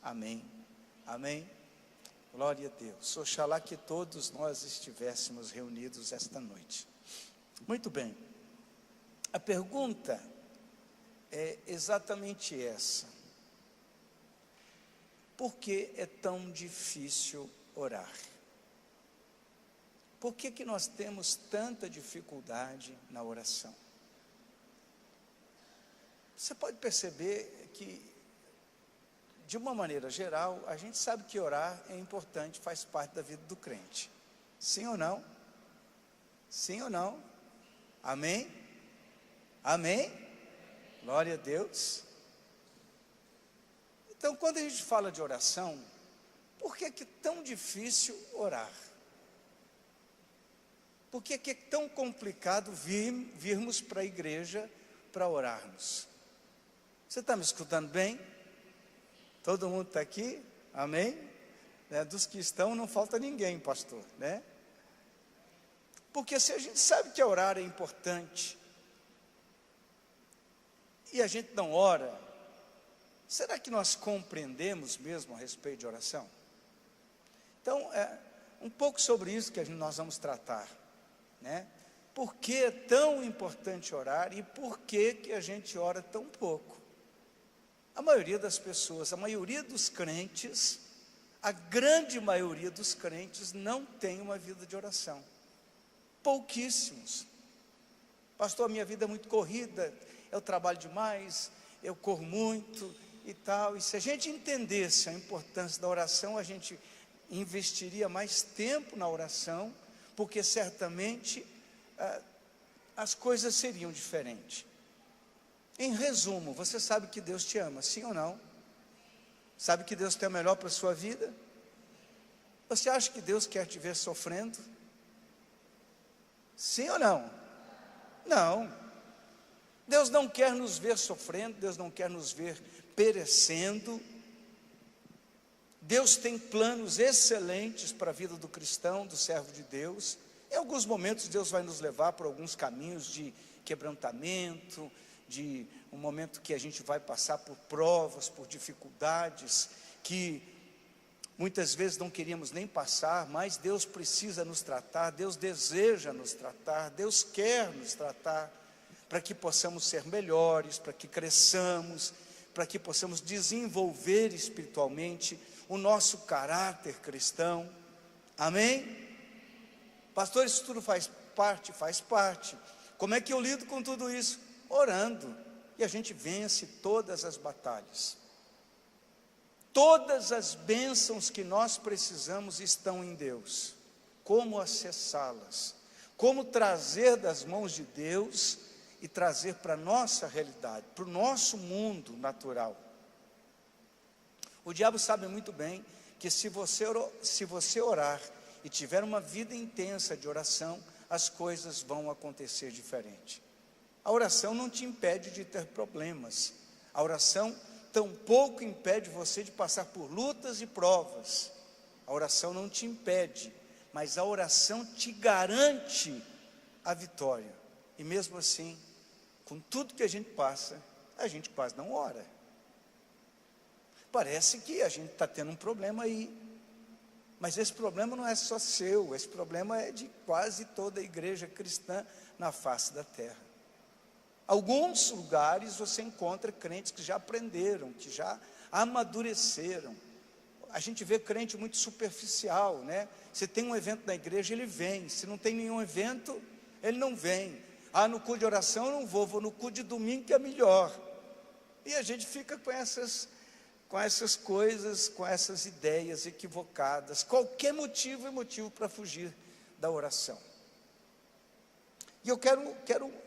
Amém. Amém. Glória a Deus. Oxalá que todos nós estivéssemos reunidos esta noite. Muito bem. A pergunta é exatamente essa. Por que é tão difícil orar? Por que nós temos tanta dificuldade na oração? Você pode perceber que, de uma maneira geral, a gente sabe que orar é importante, faz parte da vida do crente. Sim ou não? Sim ou não? Amém? Amém? Glória a Deus. Então, quando a gente fala de oração, por que é tão difícil orar? Por que é tão complicado virmos para a igreja para orarmos? Você está me escutando bem? Todo mundo está aqui? Amém? Dos que estão, não falta ninguém, pastor, né? Porque se a gente sabe que orar é importante, e a gente não ora, será que nós compreendemos mesmo a respeito de oração? Então, é um pouco sobre isso que nós vamos tratar, né? Por que é tão importante orar e por que a gente ora tão pouco? A maioria das pessoas, a maioria dos crentes, a grande maioria dos crentes não tem uma vida de oração. Pouquíssimos. Pastor, a minha vida é muito corrida, eu trabalho demais, eu corro muito e tal. E se a gente entendesse a importância da oração, a gente investiria mais tempo na oração, porque certamente as coisas seriam diferentes. Em resumo, você sabe que Deus te ama, sim ou não? Sabe que Deus tem o melhor para a sua vida? Você acha que Deus quer te ver sofrendo? Sim ou não? Não. Deus não quer nos ver sofrendo, Deus não quer nos ver perecendo. Deus tem planos excelentes para a vida do cristão, do servo de Deus. Em alguns momentos Deus vai nos levar por alguns caminhos de quebrantamento, de um momento que a gente vai passar por provas, por dificuldades, que muitas vezes não queríamos nem passar, mas Deus precisa nos tratar, Deus deseja nos tratar, Deus quer nos tratar, para que possamos ser melhores, para que cresçamos, para que possamos desenvolver espiritualmente o nosso caráter cristão. Amém? Pastor, isso tudo faz parte, faz parte. Como é que eu lido com tudo isso? Orando, e a gente vence todas as batalhas. Todas as bênçãos que nós precisamos estão em Deus. Como acessá-las? Como trazer das mãos de Deus e trazer para a nossa realidade, para o nosso mundo natural. O diabo sabe muito bem que se você orar e tiver uma vida intensa de oração, as coisas vão acontecer diferente. A oração não te impede de ter problemas. A oração tampouco impede você de passar por lutas e provas. A oração não te impede, mas a oração te garante a vitória. E mesmo assim, com tudo que a gente passa, a gente quase não ora. Parece que a gente está tendo um problema aí, mas esse problema não é só seu, esse problema é de quase toda a igreja cristã na face da terra. Alguns lugares você encontra crentes que já aprenderam, que já amadureceram. A gente vê crente muito superficial, né? Se tem um evento na igreja, ele vem. Se não tem nenhum evento, ele não vem. Ah, no culto de oração eu não vou no culto de domingo que é melhor. E a gente fica com essas coisas, com essas ideias equivocadas. Qualquer motivo é motivo para fugir da oração. E eu quero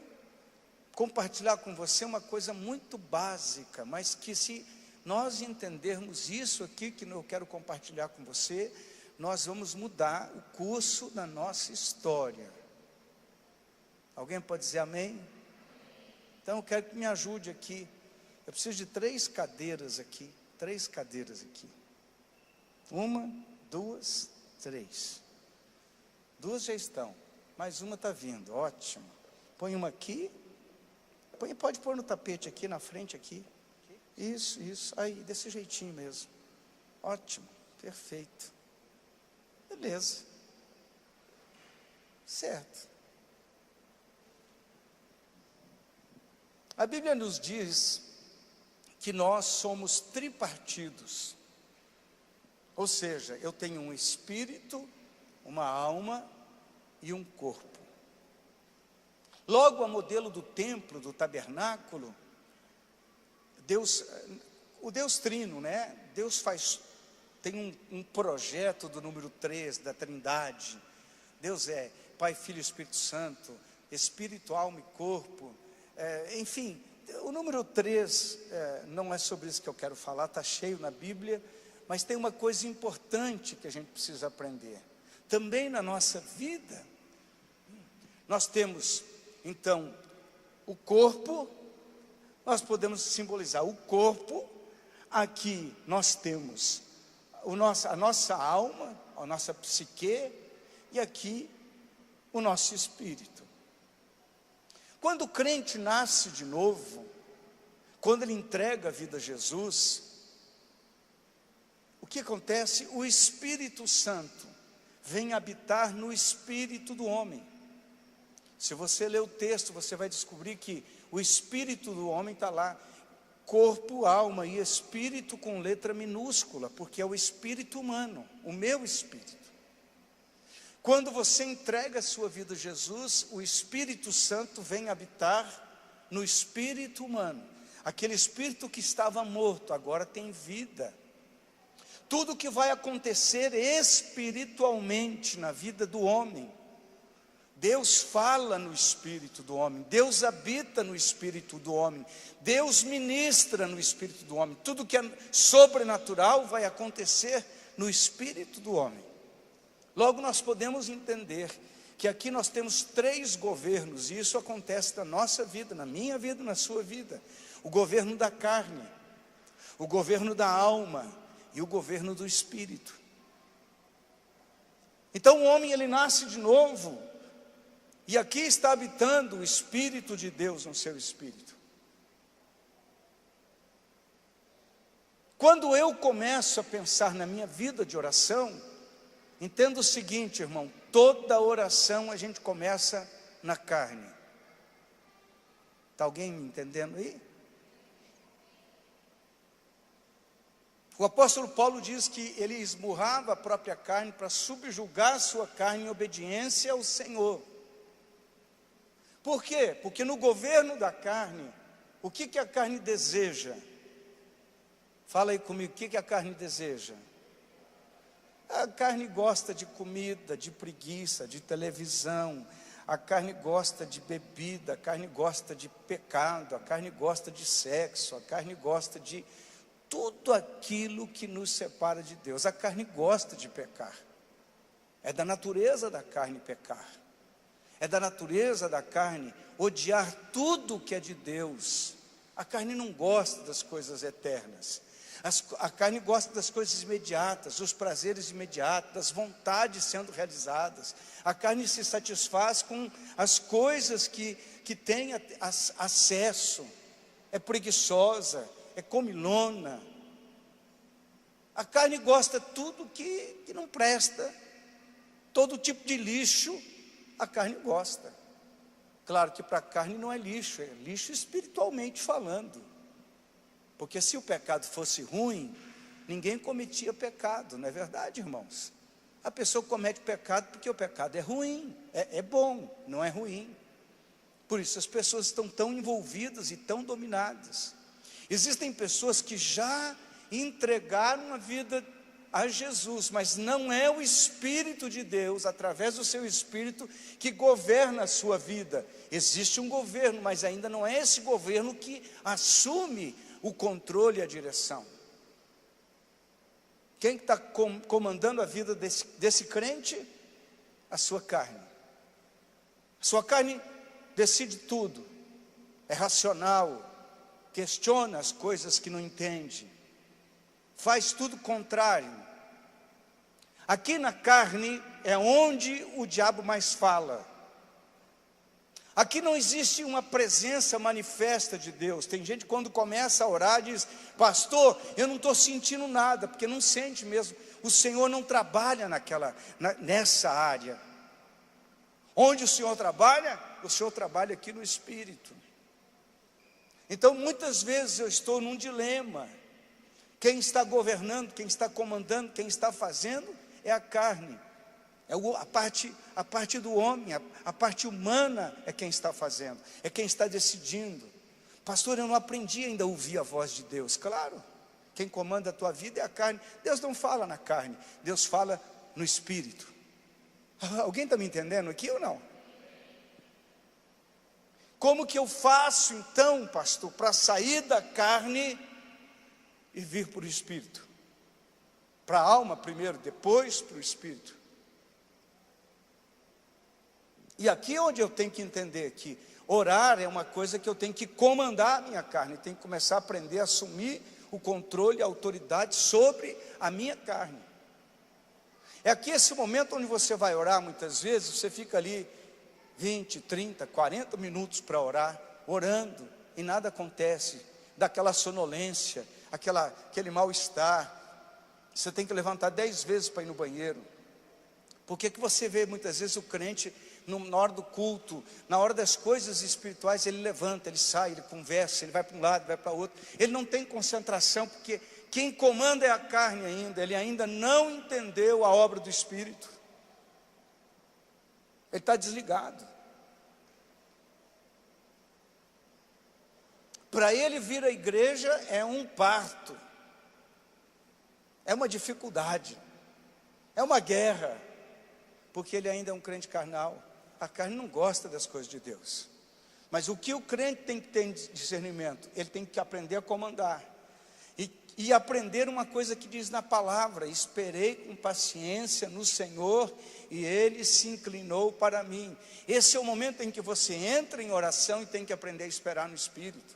compartilhar com você uma coisa muito básica, mas que se nós entendermos isso aqui que eu quero compartilhar com você, nós vamos mudar o curso da nossa história. Alguém pode dizer amém? Então eu quero que me ajude aqui. Eu preciso de 3 cadeiras aqui. 3 cadeiras aqui. 1, 2, 3. 2 já estão, mais uma está vindo, ótimo. Põe uma aqui. Pode pôr no tapete aqui, na frente aqui. Isso, aí, desse jeitinho mesmo. Ótimo, perfeito. Beleza. Certo. A Bíblia nos diz que nós somos tripartidos. Ou seja, eu tenho um espírito, uma alma e um corpo. Logo, a modelo do templo, do tabernáculo, o Deus Trino, né? Deus tem um projeto do número 3, da Trindade. Deus é Pai, Filho e Espírito Santo, Espírito, alma e corpo. Enfim, o número 3, não é sobre isso que eu quero falar, está cheio na Bíblia, mas tem uma coisa importante que a gente precisa aprender. Também na nossa vida, nós temos, então, o corpo, nós podemos simbolizar o corpo, aqui nós temos a nossa alma, a nossa psique, e aqui o nosso espírito. Quando o crente nasce de novo, quando ele entrega a vida a Jesus, o que acontece? O Espírito Santo vem habitar no espírito do homem. Se você ler o texto, você vai descobrir que o espírito do homem está lá, corpo, alma e espírito com letra minúscula, porque é o espírito humano, o meu espírito. Quando você entrega a sua vida a Jesus, o Espírito Santo vem habitar no espírito humano. Aquele espírito que estava morto, agora tem vida. Tudo que vai acontecer espiritualmente na vida do homem, Deus fala no espírito do homem, Deus habita no espírito do homem, Deus ministra no espírito do homem. Tudo que é sobrenatural vai acontecer no espírito do homem. Logo, nós podemos entender que aqui nós temos 3 governos, e isso acontece na nossa vida, na minha vida, na sua vida. O governo da carne, o governo da alma e o governo do espírito. Então o homem, ele nasce de novo, e aqui está habitando o Espírito de Deus no seu espírito. Quando eu começo a pensar na minha vida de oração, entenda o seguinte, irmão, toda oração a gente começa na carne. Está alguém me entendendo aí? O apóstolo Paulo diz que ele esmurrava a própria carne para subjugar a sua carne em obediência ao Senhor. Por quê? Porque no governo da carne, o que a carne deseja? Fala aí comigo, o que a carne deseja? A carne gosta de comida, de preguiça, de televisão. A carne gosta de bebida, a carne gosta de pecado, a carne gosta de sexo, a carne gosta de tudo aquilo que nos separa de Deus. A carne gosta de pecar. É da natureza da carne pecar. É da natureza da carne odiar tudo que é de Deus. A carne não gosta das coisas eternas. A carne gosta das coisas imediatas, dos prazeres imediatos, das vontades sendo realizadas. A carne se satisfaz com as coisas que tem acesso. É preguiçosa, é comilona. A carne gosta de tudo que não presta. Todo tipo de lixo, a carne gosta. Claro que para a carne não é lixo espiritualmente falando. Porque se o pecado fosse ruim, ninguém cometia pecado, não é verdade, irmãos? A pessoa comete pecado porque o pecado é ruim, é bom, não é ruim. Por isso as pessoas estão tão envolvidas e tão dominadas. Existem pessoas que já entregaram a vida a Jesus, mas não é o Espírito de Deus, através do seu Espírito, que governa a sua vida. Existe um governo, mas ainda não é esse governo que assume o controle e a direção. Quem está comandando a vida desse crente? A sua carne. A sua carne decide tudo, é racional, questiona as coisas que não entende, faz tudo contrário. Aqui na carne é onde o diabo mais fala. Aqui não existe uma presença manifesta de Deus. Tem gente quando começa a orar diz: pastor, eu não estou sentindo nada, porque não sente mesmo. O Senhor não trabalha nessa área. Onde o Senhor trabalha? O Senhor trabalha aqui no Espírito. Então muitas vezes eu estou num dilema. Quem está governando, quem está comandando, quem está fazendo é a carne. É a parte do homem, a parte humana é quem está fazendo, é quem está decidindo. Pastor, eu não aprendi ainda a ouvir a voz de Deus. Claro, quem comanda a tua vida é a carne. Deus não fala na carne, Deus fala no Espírito. Alguém está me entendendo aqui ou não? Como que eu faço então, pastor, para sair da carne e vir para o Espírito? Para a alma primeiro, depois para o Espírito. E aqui é onde eu tenho que entender que orar é uma coisa que eu tenho que comandar a minha carne, tenho que começar a aprender a assumir o controle, a autoridade sobre a minha carne. É aqui esse momento onde você vai orar, muitas vezes, você fica ali 20, 30, 40 minutos para orar, orando, e nada acontece, daquela sonolência, aquele mal-estar, você tem que levantar 10 vezes para ir no banheiro. Por que você vê muitas vezes o crente, na hora do culto, na hora das coisas espirituais, ele levanta, ele sai, ele conversa, ele vai para um lado, vai para outro, ele não tem concentração, porque quem comanda é a carne ainda, ele ainda não entendeu a obra do Espírito, ele está desligado. Para ele vir à igreja é um parto, é uma dificuldade, é uma guerra, porque ele ainda é um crente carnal. A carne não gosta das coisas de Deus. Mas o que o crente tem que ter em discernimento? Ele tem que aprender a comandar. E aprender uma coisa que diz na palavra: esperei com paciência no Senhor, e Ele se inclinou para mim. Esse é o momento em que você entra em oração e tem que aprender a esperar no Espírito.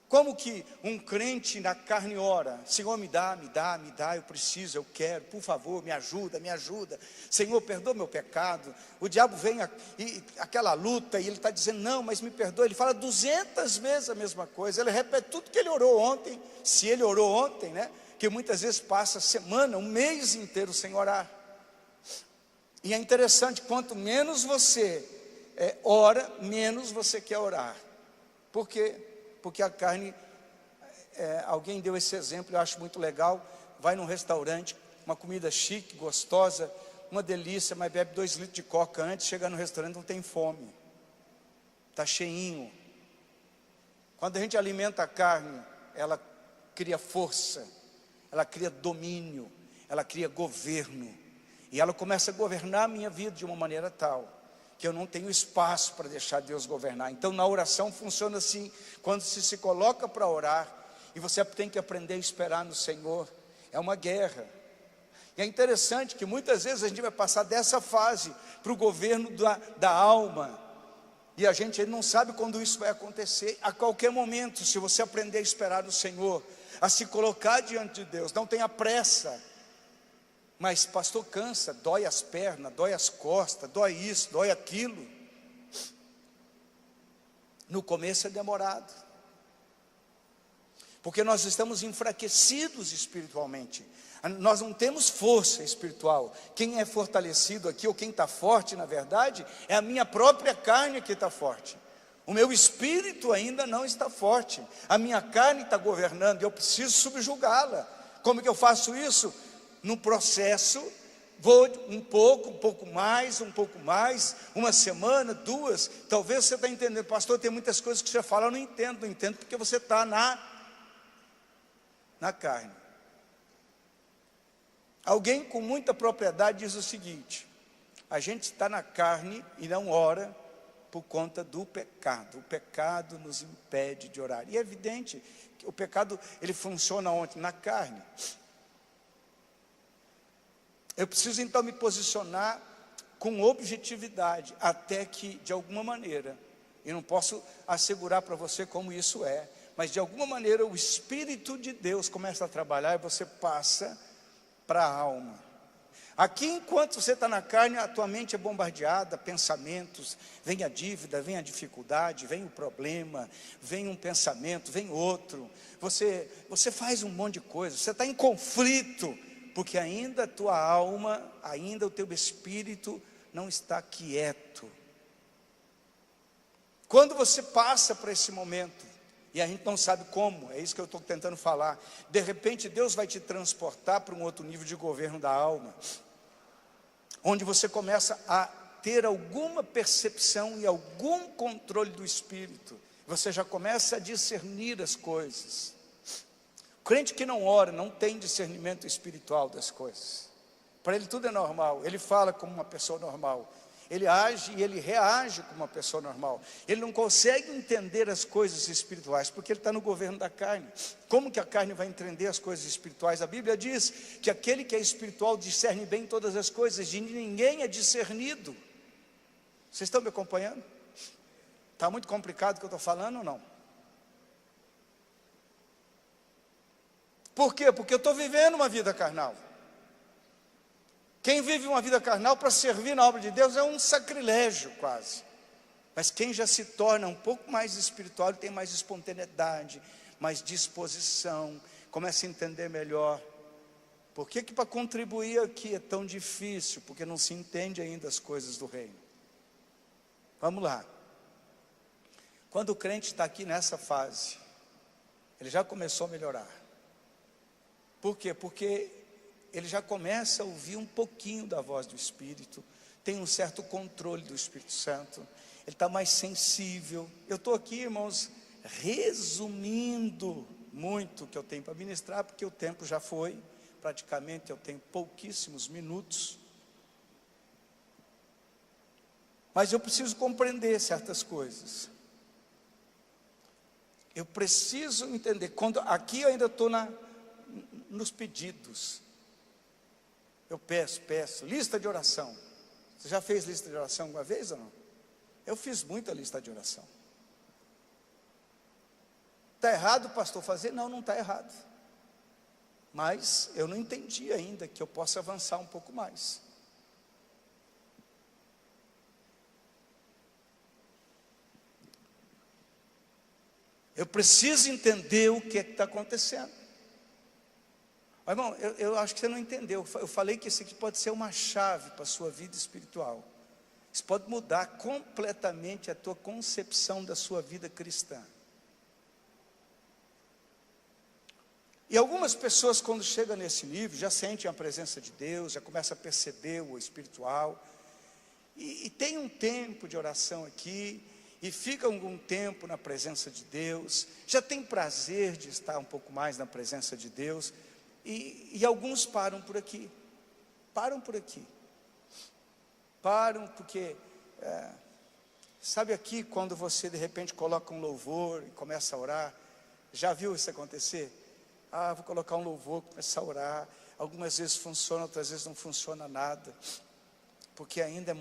Como que um crente na carne ora? Senhor, me dá, eu preciso, eu quero, por favor, me ajuda. Senhor, perdoa meu pecado. O diabo vem, e aquela luta, e ele está dizendo, não, mas me perdoa. Ele fala 200 vezes a mesma coisa, ele repete tudo que ele orou ontem, se ele orou ontem, né? Que muitas vezes passa semana, um mês inteiro sem orar. E é interessante, quanto menos você ora, menos você quer orar. Por quê? Porque a carne, alguém deu esse exemplo, eu acho muito legal. Vai num restaurante, uma comida chique, gostosa, uma delícia, mas bebe 2 litros de coca antes, chega no restaurante não tem fome, está cheinho. Quando a gente alimenta a carne, ela cria força, ela cria domínio, ela cria governo, e ela começa a governar a minha vida de uma maneira tal que eu não tenho espaço para deixar Deus governar. Então na oração funciona assim: quando você se coloca para orar, e você tem que aprender a esperar no Senhor, é uma guerra. E é interessante que muitas vezes a gente vai passar dessa fase para o governo da alma, e a gente não sabe quando isso vai acontecer. A qualquer momento, se você aprender a esperar no Senhor, a se colocar diante de Deus, não tenha pressa. Mas pastor, cansa, dói as pernas, dói as costas, dói isso, dói aquilo. No começo é demorado, porque nós estamos enfraquecidos espiritualmente, nós não temos força espiritual. Quem é fortalecido aqui, ou quem está forte na verdade, é a minha própria carne que está forte. O meu espírito ainda não está forte, a minha carne está governando, eu preciso subjugá-la. Como que eu faço isso? No processo, vou um pouco mais, uma semana, 2, talvez você está entendendo, pastor, tem muitas coisas que você fala, eu não entendo porque você está na carne. Alguém com muita propriedade diz o seguinte: a gente está na carne e não ora por conta do pecado. O pecado nos impede de orar. E é evidente que o pecado, ele funciona onde? Na carne. Eu preciso então me posicionar com objetividade, até que de alguma maneira, eu não posso assegurar para você como isso é, mas de alguma maneira o Espírito de Deus começa a trabalhar e você passa para a alma. Aqui, enquanto você está na carne, a tua mente é bombardeada, pensamentos, vem a dívida, vem a dificuldade, vem o problema, vem um pensamento, vem outro. Você faz um monte de coisa, você está em conflito, porque ainda a tua alma, ainda o teu espírito não está quieto. Quando você passa por esse momento, e a gente não sabe como, é isso que eu estou tentando falar, de repente Deus vai te transportar para um outro nível de governo da alma, onde você começa a ter alguma percepção e algum controle do espírito, você já começa a discernir as coisas. O crente que não ora, não tem discernimento espiritual das coisas, para ele tudo é normal, ele fala como uma pessoa normal, ele age e ele reage como uma pessoa normal. Ele não consegue entender as coisas espirituais, porque ele está no governo da carne. Como que a carne vai entender as coisas espirituais? A Bíblia diz que aquele que é espiritual discerne bem todas as coisas, de ninguém é discernido. Vocês estão me acompanhando? Está muito complicado o que eu estou falando ou não? Por quê? Porque eu estou vivendo uma vida carnal. Quem vive uma vida carnal para servir na obra de Deus é um sacrilégio quase. Mas quem já se torna um pouco mais espiritual, tem mais espontaneidade, mais disposição, começa a entender melhor. Por que para contribuir aqui é tão difícil? Porque não se entende ainda as coisas do reino. Vamos lá. Quando o crente está aqui nessa fase, ele já começou a melhorar. Por quê? Porque ele já começa a ouvir um pouquinho da voz do Espírito, tem um certo controle do Espírito Santo, ele está mais sensível. Eu estou aqui, irmãos, resumindo muito o que eu tenho para ministrar, porque o tempo já foi, praticamente eu tenho pouquíssimos minutos, mas eu preciso compreender certas coisas, eu preciso entender, quando aqui eu ainda estou nos pedidos, eu peço, lista de oração. Você já fez lista de oração alguma vez ou não? Eu fiz muita lista de oração. Está errado, pastor, fazer? Não, não está errado. Mas eu não entendi ainda que eu possa avançar um pouco mais. Eu preciso entender o que está acontecendo. Mas, irmão, eu acho que você não entendeu. Eu falei que isso aqui pode ser uma chave para a sua vida espiritual. Isso pode mudar completamente a tua concepção da sua vida cristã. E algumas pessoas, quando chegam nesse nível, já sentem a presença de Deus, já começam a perceber o espiritual. E tem um tempo de oração aqui, e fica algum tempo na presença de Deus, já tem prazer de estar um pouco mais na presença de Deus. E alguns param por aqui, porque, sabe aqui quando você de repente coloca um louvor e começa a orar, já viu isso acontecer? Vou colocar um louvor, começar a orar, algumas vezes funciona, outras vezes não funciona nada, porque ainda é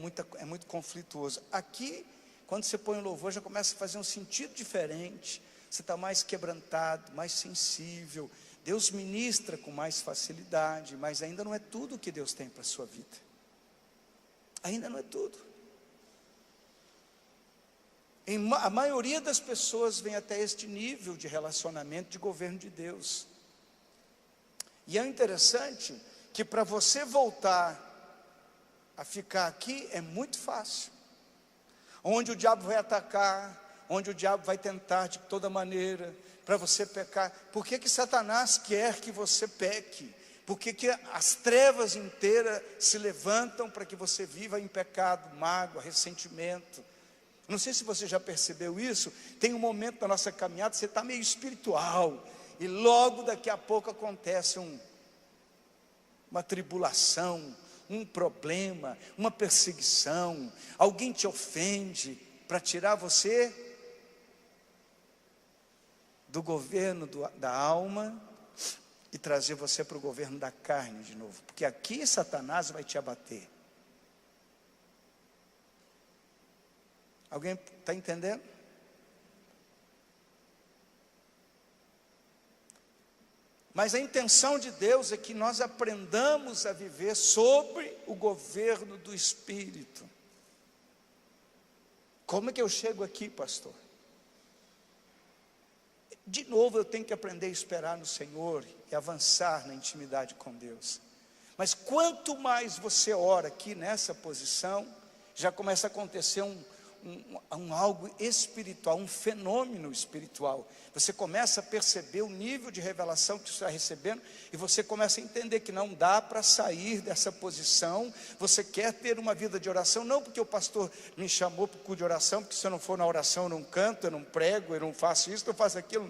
muito conflituoso. Aqui, quando você põe um louvor, já começa a fazer um sentido diferente, você está mais quebrantado, mais sensível, Deus ministra com mais facilidade, mas ainda não é tudo que Deus tem para a sua vida. Ainda não é tudo. A maioria das pessoas vem até este nível de relacionamento, de governo de Deus. E é interessante que para você voltar a ficar aqui é muito fácil. Onde o diabo vai atacar, onde o diabo vai tentar de toda maneira para você pecar. Por que Satanás quer que você peque? Por que as trevas inteiras se levantam para que você viva em pecado, mágoa, ressentimento? Não sei se você já percebeu isso. Tem um momento da nossa caminhada, você está meio espiritual, e logo daqui a pouco acontece uma tribulação, um problema, uma perseguição, alguém te ofende para tirar você do governo da alma e trazer você para o governo da carne de novo, porque aqui Satanás vai te abater. Alguém está entendendo? Mas a intenção de Deus é que nós aprendamos a viver sobre o governo do Espírito. Como é que eu chego aqui, pastor? De novo eu tenho que aprender a esperar no Senhor e avançar na intimidade com Deus. Mas quanto mais você ora aqui nessa posição, já começa a acontecer algo espiritual, um fenômeno espiritual. Você começa a perceber o nível de revelação que você está recebendo, e você começa a entender que não dá para sair dessa posição. Você quer ter uma vida de oração, não porque o pastor me chamou para o culto de oração, porque se eu não for na oração eu não canto, eu não prego, eu não faço isso, eu faço aquilo,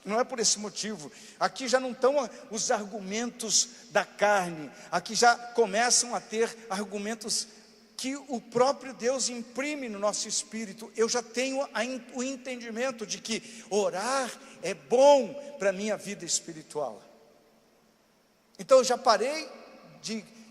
não é por esse motivo. Aqui já não estão os argumentos da carne, aqui já começam a ter argumentos que o próprio Deus imprime no nosso espírito. Eu já tenho o entendimento de que orar é bom para a minha vida espiritual. Então eu já parei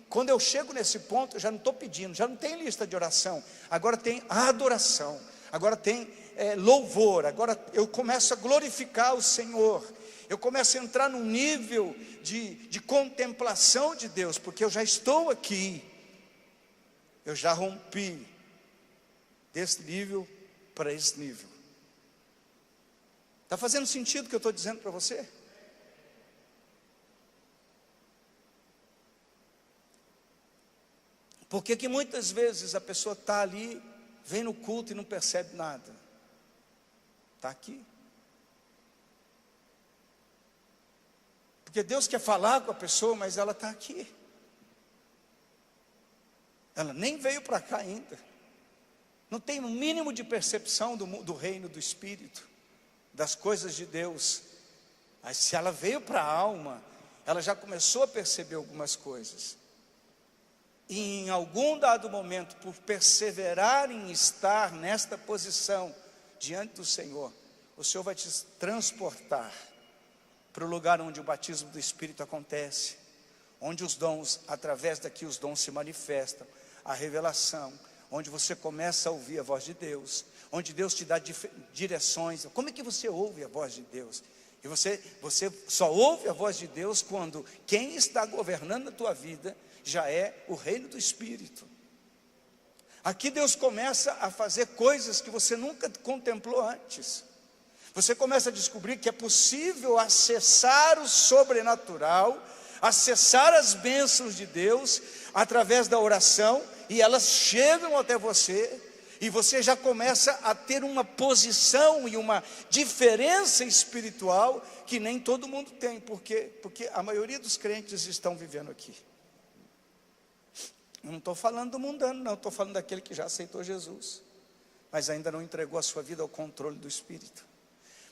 quando eu chego nesse ponto, eu já não estou pedindo, já não tem lista de oração, agora tem adoração, agora tem louvor, agora eu começo a glorificar o Senhor, eu começo a entrar num nível de contemplação de Deus, porque eu já estou aqui. Eu já rompi desse nível para esse nível. Está fazendo sentido o que eu estou dizendo para você? Porque que muitas vezes a pessoa está ali, vem no culto e não percebe nada. Está aqui. Porque Deus quer falar com a pessoa, mas ela está aqui. Ela nem veio para cá ainda. Não tem o mínimo de percepção do reino do Espírito, das coisas de Deus. Mas se ela veio para a alma, ela já começou a perceber algumas coisas. E em algum dado momento, por perseverar em estar nesta posição diante do Senhor, o Senhor vai te transportar para o lugar onde o batismo do Espírito acontece, onde os dons, através daqui os dons se manifestam, a revelação, onde você começa a ouvir a voz de Deus, onde Deus te dá direções. Como é que você ouve a voz de Deus? E você só ouve a voz de Deus quando quem está governando a tua vida já é o reino do Espírito. Aqui Deus começa a fazer coisas que você nunca contemplou antes. Você começa a descobrir que é possível acessar o sobrenatural, acessar as bênçãos de Deus através da oração, e elas chegam até você, e você já começa a ter uma posição e uma diferença espiritual que nem todo mundo tem. Por quê? Porque a maioria dos crentes estão vivendo aqui. Eu não estou falando do mundano, não, estou falando daquele que já aceitou Jesus, mas ainda não entregou a sua vida ao controle do Espírito.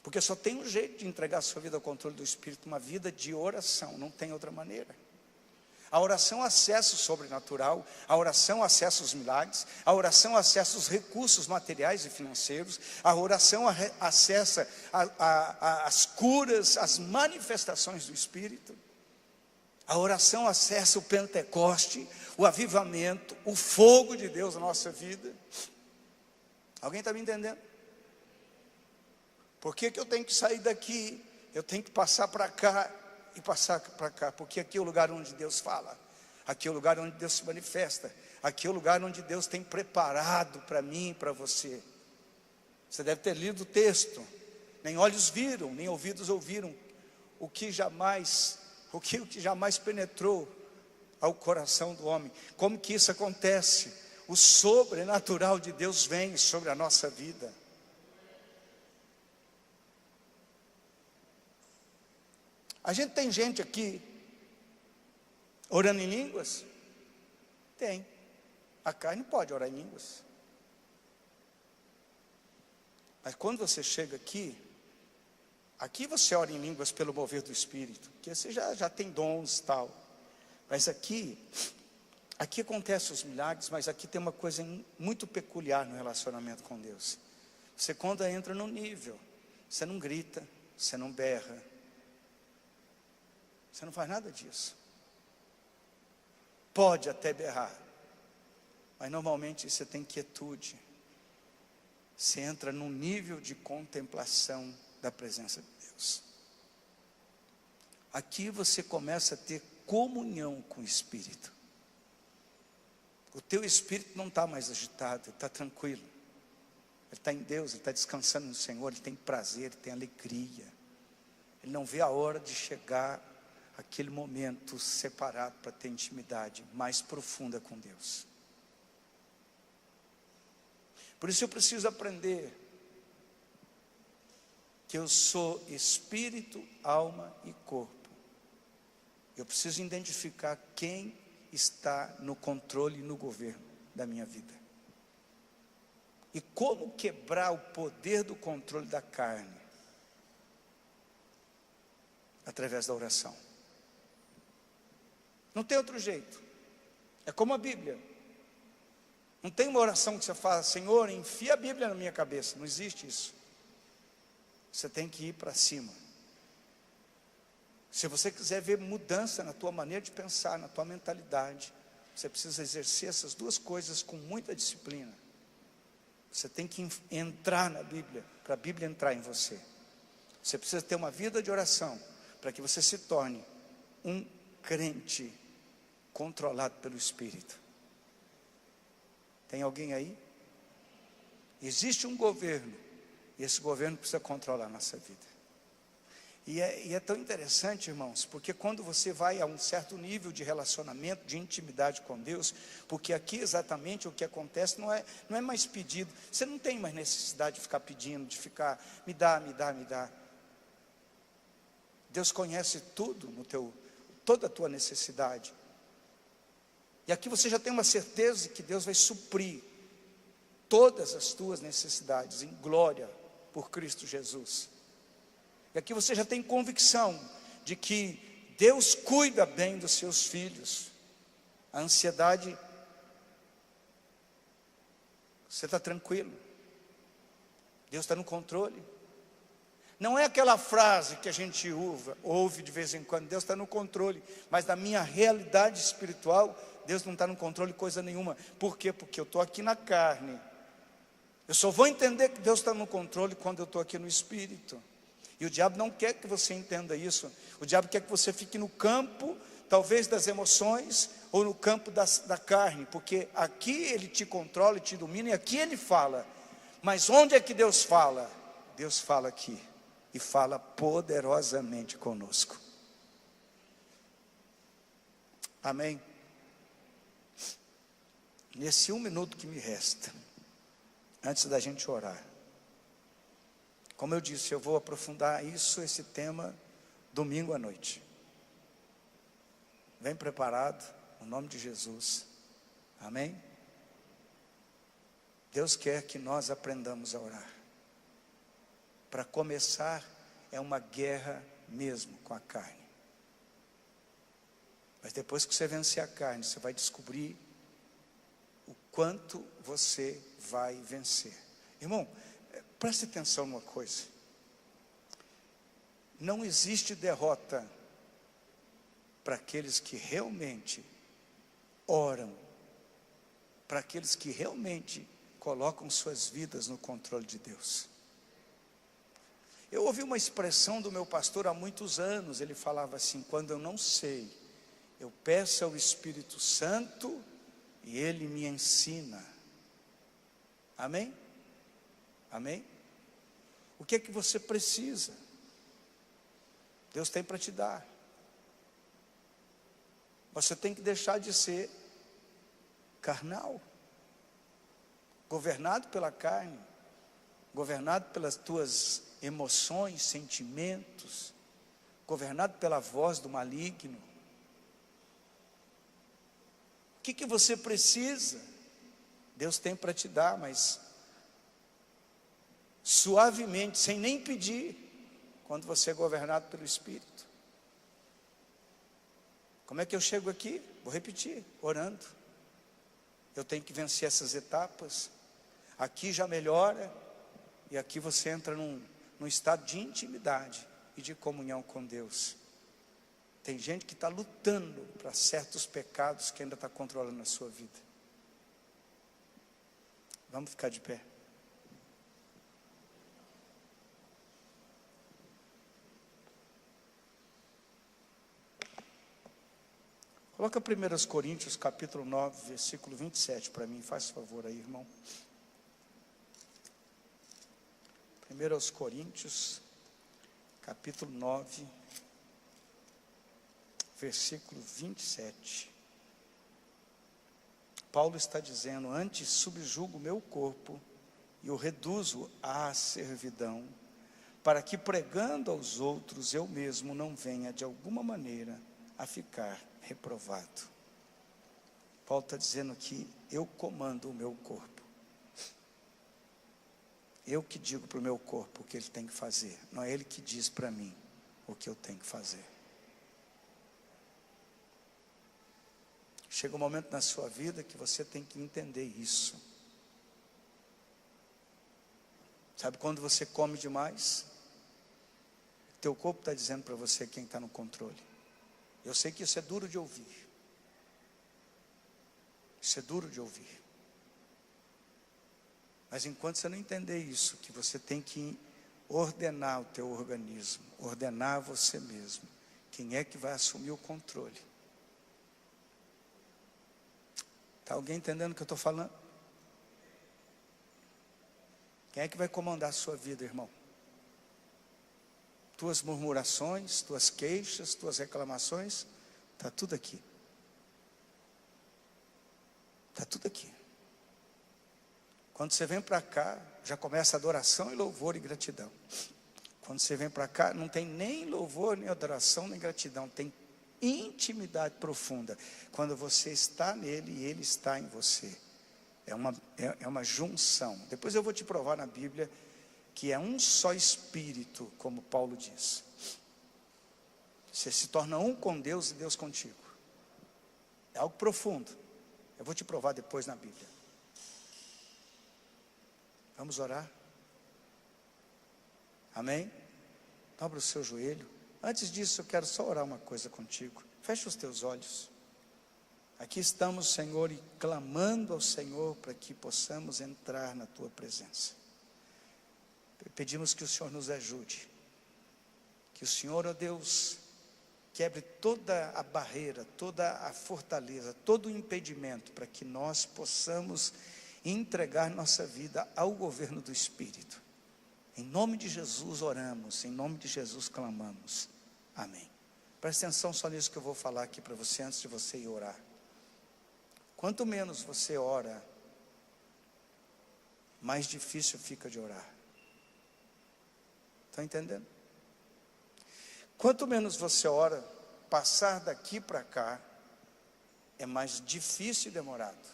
Porque só tem um jeito de entregar a sua vida ao controle do Espírito, uma vida de oração, não tem outra maneira. A oração acessa o sobrenatural, a oração acessa os milagres, a oração acessa os recursos materiais e financeiros, a oração acessa as curas, as manifestações do Espírito, a oração acessa o Pentecoste, o avivamento, o fogo de Deus na nossa vida. Alguém está me entendendo? Por que eu tenho que sair daqui? Eu tenho que passar para cá e passar para cá, porque aqui é o lugar onde Deus fala, aqui é o lugar onde Deus se manifesta, aqui é o lugar onde Deus tem preparado para mim e para você. Você deve ter lido o texto. Nem olhos viram, nem ouvidos ouviram o que jamais penetrou ao coração do homem. Como que isso acontece? O sobrenatural de Deus vem sobre a nossa vida. A gente tem gente aqui orando em línguas? Tem. A carne pode orar em línguas. Mas quando você chega aqui você ora em línguas pelo mover do Espírito, porque você já tem dons e tal. Mas aqui acontecem os milagres, mas aqui tem uma coisa muito peculiar no relacionamento com Deus. Você quando entra no nível, você não grita, você não berra, você não faz nada disso. Pode até berrar, mas normalmente você tem quietude. Você entra num nível de contemplação da presença de Deus. aqui você começa a ter comunhão com o Espírito. O teu espírito não está mais agitado, ele está tranquilo. Ele está em Deus, ele está descansando no Senhor, ele tem prazer, ele tem alegria. Ele não vê a hora de chegar aquele momento separado para ter intimidade mais profunda com Deus. Por isso eu preciso aprender que eu sou espírito, alma e corpo. Eu preciso identificar quem está no controle e no governo da minha vida. E como quebrar o poder do controle da carne? Através da oração. Não tem outro jeito. É como a Bíblia. Não tem uma oração que você fala, Senhor, enfia a Bíblia na minha cabeça. Não existe isso. Você tem que ir para cima. Se você quiser ver mudança na tua maneira de pensar, na tua mentalidade, você precisa exercer essas duas coisas com muita disciplina. Você tem que entrar na Bíblia, para a Bíblia entrar em você. Você precisa ter uma vida de oração, para que você se torne um crente controlado pelo Espírito. Tem alguém aí? Existe um governo, e esse governo precisa controlar a nossa vida. E é tão interessante, irmãos, porque quando você vai a um certo nível de relacionamento, de intimidade com Deus, porque aqui exatamente o que acontece não é mais pedido. Você não tem mais necessidade de ficar pedindo, de ficar, me dá, me dá, me dá. Deus conhece tudo toda a tua necessidade. E aqui você já tem uma certeza que Deus vai suprir todas as tuas necessidades em glória por Cristo Jesus. E aqui você já tem convicção de que Deus cuida bem dos seus filhos. A ansiedade, você está tranquilo. Deus está no controle. Não é aquela frase que a gente ouve de vez em quando, Deus está no controle. Mas na minha realidade espiritual, Deus não está no controle de coisa nenhuma. Por quê? Porque eu estou aqui na carne. Eu só vou entender que Deus está no controle quando eu estou aqui no Espírito. E o diabo não quer que você entenda isso. O diabo quer que você fique no campo, talvez das emoções, ou no campo da carne. Porque aqui ele te controla e te domina, e aqui ele fala. Mas onde é que Deus fala? Deus fala aqui. E fala poderosamente conosco. Amém? Nesse 1 minuto que me resta, antes da gente orar, como eu disse, eu vou aprofundar esse tema, domingo à noite. Vem preparado, no nome de Jesus. Amém? Deus quer que nós aprendamos a orar. Para começar, é uma guerra mesmo com a carne. Mas depois que você vencer a carne, você vai descobrir o quanto você vai vencer. Irmão, preste atenção numa coisa. Não existe derrota para aqueles que realmente oram, para aqueles que realmente colocam suas vidas no controle de Deus. Eu ouvi uma expressão do meu pastor há muitos anos. Ele falava assim: quando eu não sei, eu peço ao Espírito Santo e Ele me ensina. Amém? Amém? O que é que você precisa? Deus tem para te dar. Você tem que deixar de ser carnal, governado pela carne, governado pelas tuas emoções, sentimentos, governado pela voz do maligno. O que você precisa? Deus tem para te dar, mas suavemente, sem nem pedir, quando você é governado pelo Espírito. Como é que eu chego aqui? Vou repetir, orando. Eu tenho que vencer essas etapas. Aqui já melhora, e aqui você entra num estado de intimidade e de comunhão com Deus. Tem gente que está lutando para certos pecados que ainda está controlando a sua vida. Vamos ficar de pé. Coloca 1 Coríntios, capítulo 9, versículo 27 para mim, faz favor aí, irmão. 1 Coríntios, capítulo 9, versículo 27. Paulo está dizendo: antes subjugo o meu corpo e o reduzo à servidão, para que pregando aos outros eu mesmo não venha de alguma maneira a ficar reprovado. Paulo está dizendo que eu comando o meu corpo. Eu que digo para o meu corpo o que ele tem que fazer, não é ele que diz para mim o que eu tenho que fazer. Chega um momento na sua vida que você tem que entender isso. Sabe quando você come demais? Teu corpo está dizendo para você quem está no controle. Eu sei que isso é duro de ouvir. Isso é duro de ouvir. Mas enquanto você não entender isso, que você tem que ordenar o teu organismo, ordenar você mesmo, quem é que vai assumir o controle? Está alguém entendendo o que eu estou falando? Quem é que vai comandar a sua vida, irmão? Tuas murmurações, tuas queixas, tuas reclamações, está tudo aqui. Está tudo aqui. Quando você vem para cá, já começa adoração e louvor e gratidão. Quando você vem para cá, não tem nem louvor, nem adoração, nem gratidão. Tem intimidade profunda. Quando você está nele e ele está em você. É uma junção. Depois eu vou te provar na Bíblia que é um só espírito, como Paulo diz. Você se torna um com Deus e Deus contigo. É algo profundo. Eu vou te provar depois na Bíblia. Vamos orar? Amém? Dobra o seu joelho. Antes disso, eu quero só orar uma coisa contigo. Fecha os teus olhos. Aqui estamos, Senhor, e clamando ao Senhor para que possamos entrar na Tua presença. Pedimos que o Senhor nos ajude. Que o Senhor, ó Deus, quebre toda a barreira, toda a fortaleza, todo o impedimento para que nós possamos entregar nossa vida ao governo do Espírito. Em nome de Jesus oramos, em nome de Jesus clamamos. Amém. Presta atenção só nisso que eu vou falar aqui para você antes de você ir orar. Quanto menos você ora, mais difícil fica de orar. Está entendendo? Quanto menos você ora, passar daqui para cá é mais difícil e demorado.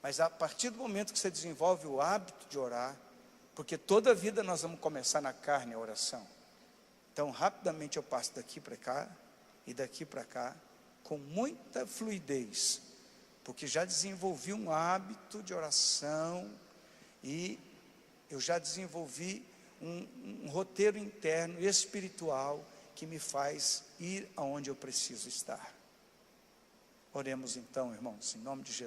Mas a partir do momento que você desenvolve o hábito de orar, porque toda a vida nós vamos começar na carne a oração. Então rapidamente eu passo daqui para cá e daqui para cá com muita fluidez, porque já desenvolvi um hábito de oração e eu já desenvolvi um roteiro interno e espiritual que me faz ir aonde eu preciso estar. Oremos então, irmãos, em nome de Jesus.